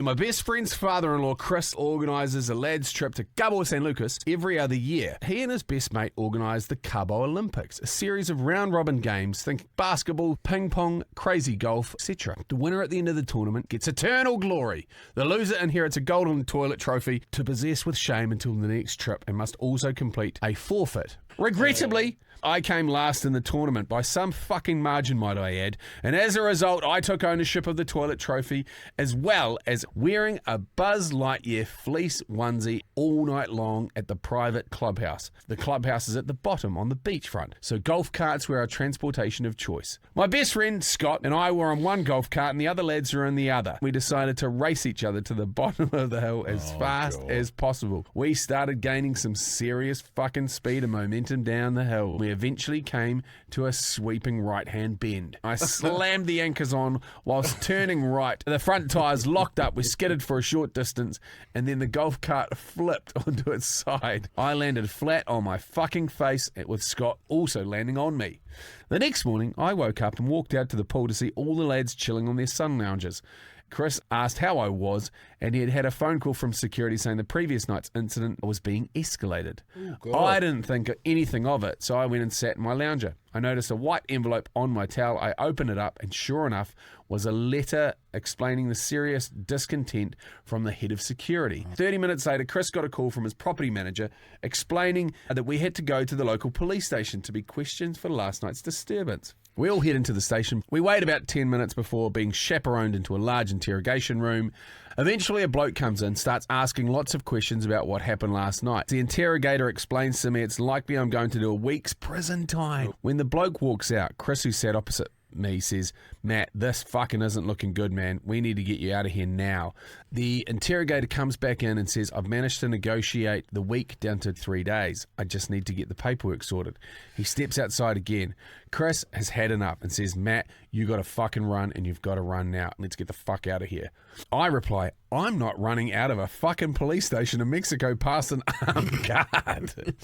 My best friend's father-in-law, Chris, organises a lads' trip to Cabo San Lucas every other year. He and his best mate organise the Cabo Olympics, a series of round-robin games, think basketball, ping-pong, crazy golf, etc. The winner at the end of the tournament gets eternal glory. The loser inherits a golden toilet trophy to possess with shame until the next trip and must also complete a forfeit. Regrettably, I came last in the tournament by some fucking margin, might I add, and as a result, I took ownership of the toilet trophy as well as wearing a Buzz Lightyear fleece onesie all night long at the private clubhouse. The clubhouse is at the bottom on the beachfront, so golf carts were our transportation of choice. My best friend, Scott, and I were on one golf cart and the other lads were on the other. We decided to race each other to the bottom of the hill as fast as possible. We started gaining some serious fucking speed and momentum down the hill. We eventually came to a sweeping right-hand bend. I slammed the anchors on whilst turning right. The front tyres locked up. We skidded for a short distance, and then the golf cart flipped onto its side. I landed flat on my fucking face, with Scott also landing on me. The next morning, I woke up and walked out to the pool to see all the lads chilling on their sun lounges. Chris asked how I was, and he had had a phone call from security saying the previous night's incident was being escalated. I didn't think anything of it, so I went and sat in my lounger. I noticed a white envelope on my towel. I opened it up, and sure enough, was a letter explaining the serious discontent from the head of security. 30 minutes later, Chris got a call from his property manager explaining that we had to go to the local police station to be questioned for last night's disturbance. We all head into the station. We wait about 10 minutes before being chaperoned into a large interrogation room. Eventually, a bloke comes in, starts asking lots of questions about what happened last night. The interrogator explains to me it's likely I'm going to do a week's prison time. When the bloke walks out, Chris, who sat opposite me, says, "Matt, this fucking isn't looking good, man. We need to get you out of here now." The interrogator comes back in and says, "I've managed to negotiate the week down to 3 days. I just need to get the paperwork sorted." He steps outside again. Chris has had enough and says, "Matt, you got to fucking run, and you've got to run now. Let's get the fuck out of here." I reply, "I'm not running out of a fucking police station in Mexico past an armed guard."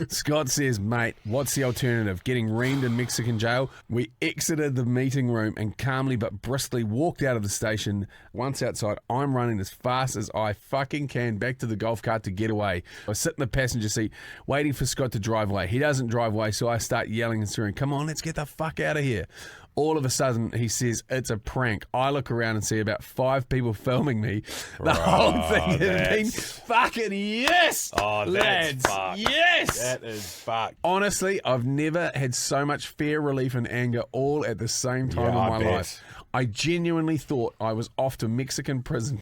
Scott says, "Mate, what's the alternative? Getting reamed in Mexican jail?" We exited the meeting room and calmly but briskly walked out of the station. Once outside, I'm running as fast as I fucking can back to the golf cart to get away. I sit in the passenger seat waiting for Scott to drive away. He doesn't drive away, so I start yelling and swearing, "Come on, let's get the fuck out of here." All of a sudden, he says, "It's a prank." I look around and see about 5 people filming me. The whole thing has been fucking yes! Oh, lads. that's fucked. Yes! That is fucked. Honestly, I've never had so much fear, relief, and anger all at the same time in my life. I genuinely thought I was off to Mexican prison